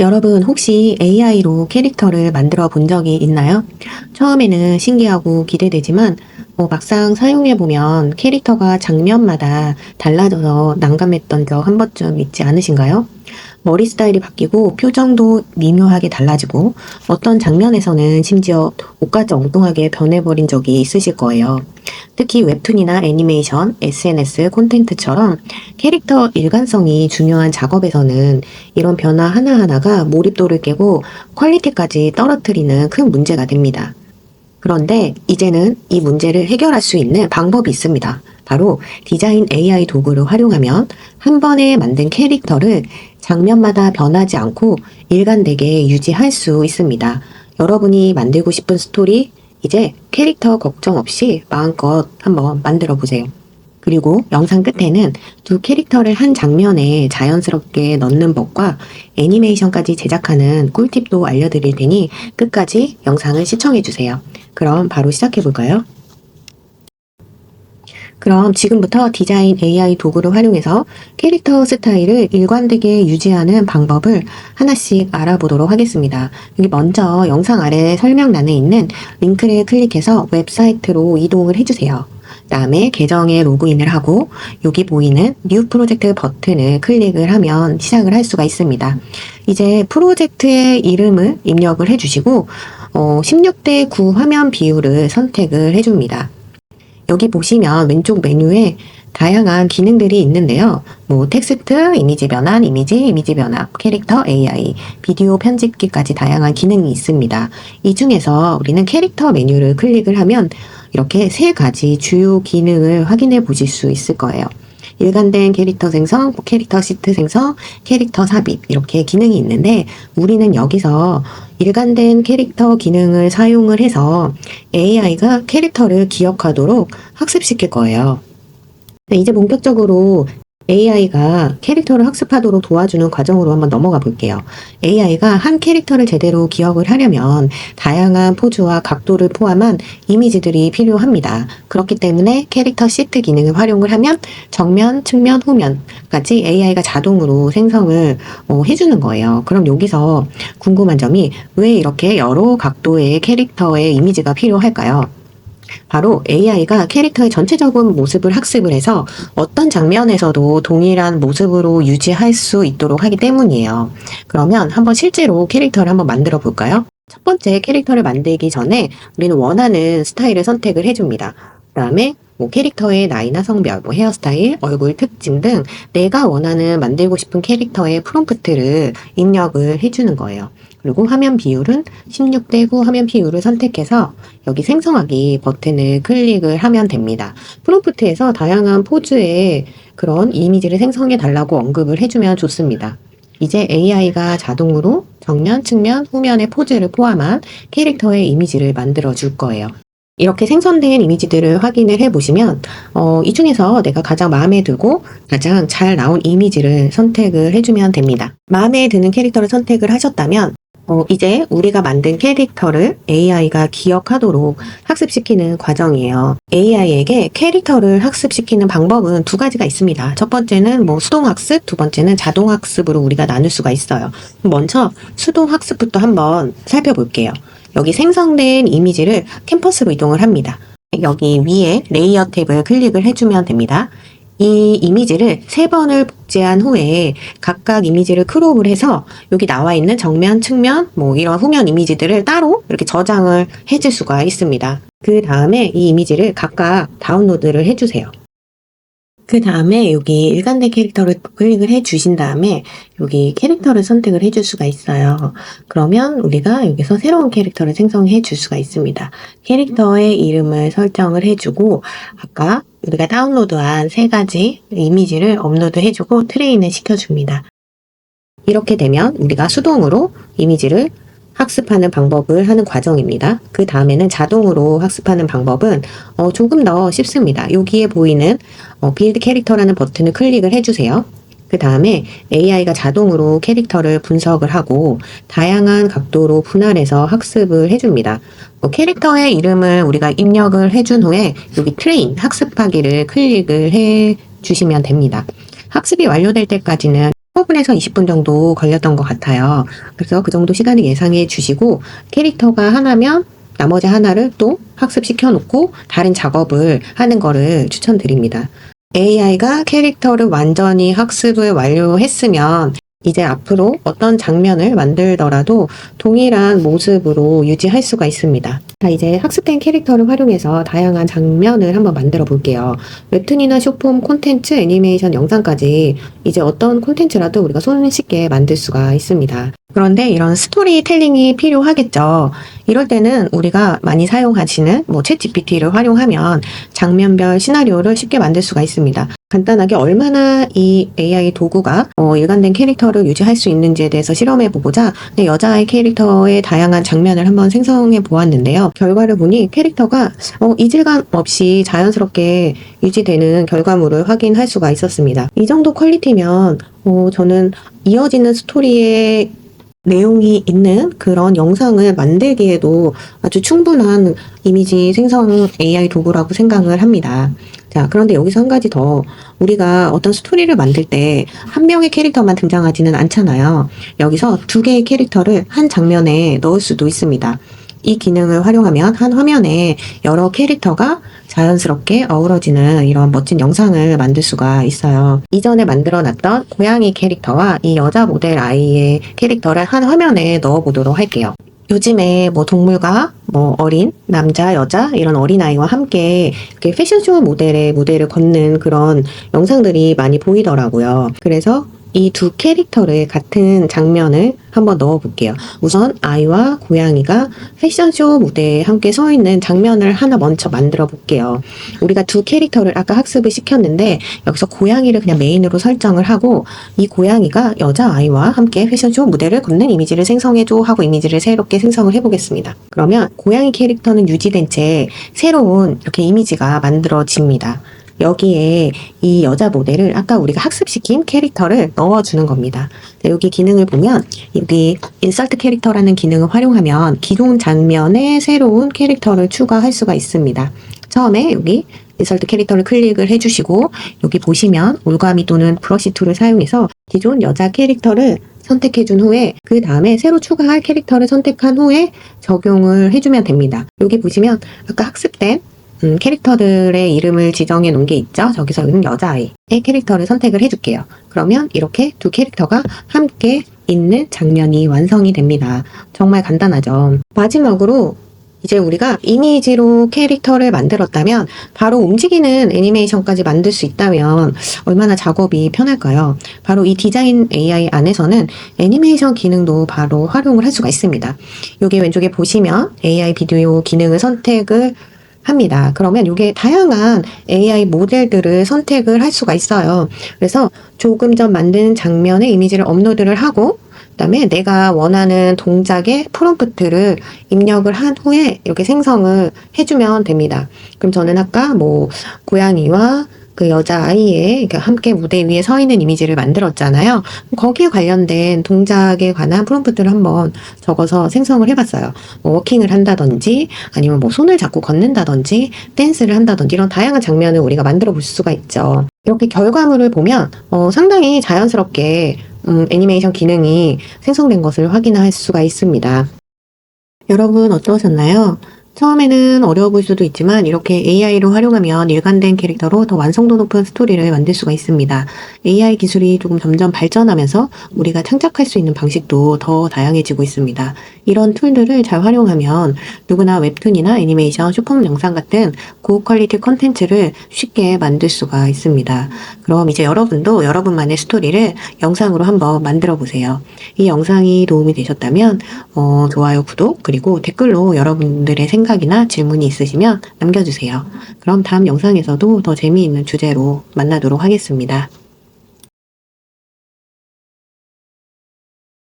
여러분 혹시 AI로 캐릭터를 만들어 본 적이 있나요? 처음에는 신기하고 기대되지만 막상 사용해보면 캐릭터가 장면마다 달라져서 난감했던 적 한 번쯤 있지 않으신가요? 머리 스타일이 바뀌고 표정도 미묘하게 달라지고 어떤 장면에서는 심지어 옷까지 엉뚱하게 변해버린 적이 있으실 거예요. 특히 웹툰이나 애니메이션, SNS 콘텐츠처럼 캐릭터 일관성이 중요한 작업에서는 이런 변화 하나하나가 몰입도를 깨고 퀄리티까지 떨어뜨리는 큰 문제가 됩니다. 그런데 이제는 이 문제를 해결할 수 있는 방법이 있습니다. 바로 디자인 AI 도구를 활용하면 한 번에 만든 캐릭터를 장면마다 변하지 않고 일관되게 유지할 수 있습니다. 여러분이 만들고 싶은 스토리, 이제 캐릭터 걱정 없이 마음껏 한번 만들어 보세요. 그리고 영상 끝에는 두 캐릭터를 한 장면에 자연스럽게 넣는 법과 애니메이션까지 제작하는 꿀팁도 알려드릴 테니 끝까지 영상을 시청해주세요. 그럼 바로 시작해볼까요? 그럼 지금부터 디자인 AI 도구를 활용해서 캐릭터 스타일을 일관되게 유지하는 방법을 하나씩 알아보도록 하겠습니다. 여기 먼저 영상 아래 설명란에 있는 링크를 클릭해서 웹사이트로 이동을 해주세요. 다음에 계정에 로그인을 하고 여기 보이는 뉴 프로젝트 버튼을 클릭을 하면 시작을 할 수가 있습니다. 이제 프로젝트의 이름을 입력을 해주시고 16:9 화면 비율을 선택을 해줍니다. 여기 보시면 왼쪽 메뉴에 다양한 기능들이 있는데요. 텍스트, 이미지 변환, 이미지 변환, 캐릭터 AI, 비디오 편집기까지 다양한 기능이 있습니다. 이 중에서 우리는 캐릭터 메뉴를 클릭을 하면 이렇게 세 가지 주요 기능을 확인해 보실 수 있을 거예요. 일관된 캐릭터 생성, 캐릭터 시트 생성, 캐릭터 삽입 이렇게 기능이 있는데 우리는 여기서 일관된 캐릭터 기능을 사용을 해서 AI가 캐릭터를 기억하도록 학습시킬 거예요. 이제 본격적으로 AI가 캐릭터를 학습하도록 도와주는 과정으로 한번 넘어가 볼게요. AI가 한 캐릭터를 제대로 기억을 하려면 다양한 포즈와 각도를 포함한 이미지들이 필요합니다. 그렇기 때문에 캐릭터 시트 기능을 활용을 하면 정면, 측면, 후면까지 AI가 자동으로 생성을 해주는 거예요. 그럼 여기서 궁금한 점이 왜 이렇게 여러 각도의 캐릭터의 이미지가 필요할까요? 바로 AI가 캐릭터의 전체적인 모습을 학습을 해서 어떤 장면에서도 동일한 모습으로 유지할 수 있도록 하기 때문이에요. 그러면 한번 실제로 캐릭터를 한번 만들어 볼까요? 첫 번째 캐릭터를 만들기 전에 우리는 원하는 스타일을 선택을 해줍니다. 그 다음에 캐릭터의 나이나 성별, 헤어스타일, 얼굴 특징 등 내가 원하는 만들고 싶은 캐릭터의 프롬프트를 입력을 해주는 거예요. 그리고 화면 비율은 16:9 화면 비율을 선택해서 여기 생성하기 버튼을 클릭을 하면 됩니다. 프롬프트에서 다양한 포즈의 그런 이미지를 생성해 달라고 언급을 해주면 좋습니다. 이제 AI가 자동으로 정면, 측면, 후면의 포즈를 포함한 캐릭터의 이미지를 만들어 줄 거예요. 이렇게 생성된 이미지들을 확인을 해보시면 이 중에서 내가 가장 마음에 들고 가장 잘 나온 이미지를 선택을 해주면 됩니다. 마음에 드는 캐릭터를 선택을 하셨다면 이제 우리가 만든 캐릭터를 AI가 기억하도록 학습시키는 과정이에요. AI에게 캐릭터를 학습시키는 방법은 두 가지가 있습니다. 첫 번째는 수동학습, 두 번째는 자동학습으로 우리가 나눌 수가 있어요. 먼저 수동학습부터 한번 살펴볼게요. 여기 생성된 이미지를 캔버스로 이동을 합니다. 여기 위에 레이어 탭을 클릭을 해주면 됩니다. 이 이미지를 3번을 복제한 후에 각각 이미지를 크롭을 해서 여기 나와 있는 정면, 측면, 이런 후면 이미지들을 따로 이렇게 저장을 해줄 수가 있습니다. 그 다음에 이 이미지를 각각 다운로드를 해주세요. 그 다음에 여기 일관된 캐릭터를 클릭을 해 주신 다음에 여기 캐릭터를 선택을 해줄 수가 있어요. 그러면 우리가 여기서 새로운 캐릭터를 생성해 줄 수가 있습니다. 캐릭터의 이름을 설정을 해주고 아까 우리가 다운로드한 3가지 이미지를 업로드 해주고 트레인을 시켜줍니다. 이렇게 되면 우리가 수동으로 이미지를 학습하는 방법을 하는 과정입니다. 그 다음에는 자동으로 학습하는 방법은 조금 더 쉽습니다. 여기에 보이는 빌드 캐릭터라는 버튼을 클릭을 해주세요. 그 다음에 AI가 자동으로 캐릭터를 분석을 하고 다양한 각도로 분할해서 학습을 해줍니다. 캐릭터의 이름을 우리가 입력을 해준 후에 여기 트레인 학습하기를 클릭을 해 주시면 됩니다. 학습이 완료될 때까지는 15분에서 20분 정도 걸렸던 것 같아요. 그래서 그 정도 시간을 예상해 주시고 캐릭터가 하나면 나머지 하나를 또 학습시켜 놓고 다른 작업을 하는 거를 추천드립니다. AI가 캐릭터를 완전히 학습을 완료했으면 이제 앞으로 어떤 장면을 만들더라도 동일한 모습으로 유지할 수가 있습니다. 자, 이제 학습된 캐릭터를 활용해서 다양한 장면을 한번 만들어 볼게요. 웹툰이나 숏폼 콘텐츠, 애니메이션, 영상까지 이제 어떤 콘텐츠라도 우리가 손쉽게 만들 수가 있습니다. 그런데 이런 스토리텔링이 필요하겠죠. 이럴 때는 우리가 많이 사용하시는 챗GPT를 활용하면 장면별 시나리오를 쉽게 만들 수가 있습니다. 간단하게 얼마나 이 AI 도구가 일관된 캐릭터를 유지할 수 있는지에 대해서 실험해 보고자 여자아이 캐릭터의 다양한 장면을 한번 생성해 보았는데요. 결과를 보니 캐릭터가 이질감 없이 자연스럽게 유지되는 결과물을 확인할 수가 있었습니다. 이 정도 퀄리티면 저는 이어지는 스토리의 내용이 있는 그런 영상을 만들기에도 아주 충분한 이미지 생성 AI 도구라고 생각을 합니다. 자, 그런데 여기서 한 가지 더, 우리가 어떤 스토리를 만들 때 한 명의 캐릭터만 등장하지는 않잖아요. 여기서 두 개의 캐릭터를 한 장면에 넣을 수도 있습니다. 이 기능을 활용하면 한 화면에 여러 캐릭터가 자연스럽게 어우러지는 이런 멋진 영상을 만들 수가 있어요. 이전에 만들어놨던 고양이 캐릭터와 이 여자 모델 아이의 캐릭터를 한 화면에 넣어보도록 할게요. 요즘에 동물과 어린 남자, 여자 이런 어린아이와 함께 이렇게 패션쇼 모델의 무대를 걷는 그런 영상들이 많이 보이더라고요. 그래서 이 두 캐릭터를 같은 장면을 한번 넣어볼게요. 우선 아이와 고양이가 패션쇼 무대에 함께 서 있는 장면을 하나 먼저 만들어 볼게요. 우리가 두 캐릭터를 아까 학습을 시켰는데 여기서 고양이를 그냥 메인으로 설정을 하고 이 고양이가 여자아이와 함께 패션쇼 무대를 걷는 이미지를 생성해줘 하고 이미지를 새롭게 생성을 해보겠습니다. 그러면 고양이 캐릭터는 유지된 채 새로운 이렇게 이미지가 만들어집니다. 여기에 이 여자 모델을 아까 우리가 학습시킨 캐릭터를 넣어주는 겁니다. 여기 기능을 보면 여기 인서트 캐릭터라는 기능을 활용하면 기존 장면에 새로운 캐릭터를 추가할 수가 있습니다. 처음에 여기 인서트 캐릭터를 클릭을 해주시고 여기 보시면 올가미 또는 브러쉬 툴을 사용해서 기존 여자 캐릭터를 선택해준 후에 그 다음에 새로 추가할 캐릭터를 선택한 후에 적용을 해주면 됩니다. 여기 보시면 아까 학습된 캐릭터들의 이름을 지정해 놓은 게 있죠. 저기서 여자아이의 캐릭터를 선택을 해줄게요. 그러면 이렇게 두 캐릭터가 함께 있는 장면이 완성이 됩니다. 정말 간단하죠. 마지막으로 이제 우리가 이미지로 캐릭터를 만들었다면 바로 움직이는 애니메이션까지 만들 수 있다면 얼마나 작업이 편할까요? 바로 이 디자인 AI 안에서는 애니메이션 기능도 바로 활용을 할 수가 있습니다. 여기 왼쪽에 보시면 AI 비디오 기능을 선택을 합니다. 그러면 이게 다양한 AI 모델들을 선택을 할 수가 있어요. 그래서 조금 전 만든 장면의 이미지를 업로드를 하고 그다음에 내가 원하는 동작의 프롬프트를 입력을 한 후에 이렇게 생성을 해주면 됩니다. 그럼 저는 아까 고양이와 그 여자아이의 함께 무대 위에 서 있는 이미지를 만들었잖아요. 거기에 관련된 동작에 관한 프롬프트를 한번 적어서 생성을 해봤어요. 워킹을 한다든지 아니면 손을 잡고 걷는다든지 댄스를 한다든지 이런 다양한 장면을 우리가 만들어 볼 수가 있죠. 이렇게 결과물을 보면 상당히 자연스럽게 애니메이션 기능이 생성된 것을 확인할 수가 있습니다. 여러분 어떠셨나요? 처음에는 어려워 보일 수도 있지만 이렇게 AI로 활용하면 일관된 캐릭터로 더 완성도 높은 스토리를 만들 수가 있습니다. AI 기술이 조금 점점 발전하면서 우리가 창작할 수 있는 방식도 더 다양해지고 있습니다. 이런 툴들을 잘 활용하면 누구나 웹툰이나 애니메이션, 숏폼 영상 같은 고퀄리티 컨텐츠를 쉽게 만들 수가 있습니다. 그럼 이제 여러분도 여러분만의 스토리를 영상으로 한번 만들어 보세요. 이 영상이 도움이 되셨다면 좋아요, 구독, 그리고 댓글로 여러분들의 생각이나 질문이 있으시면 남겨주세요. 그럼 다음 영상에서도 더 재미있는 주제로 만나도록 하겠습니다.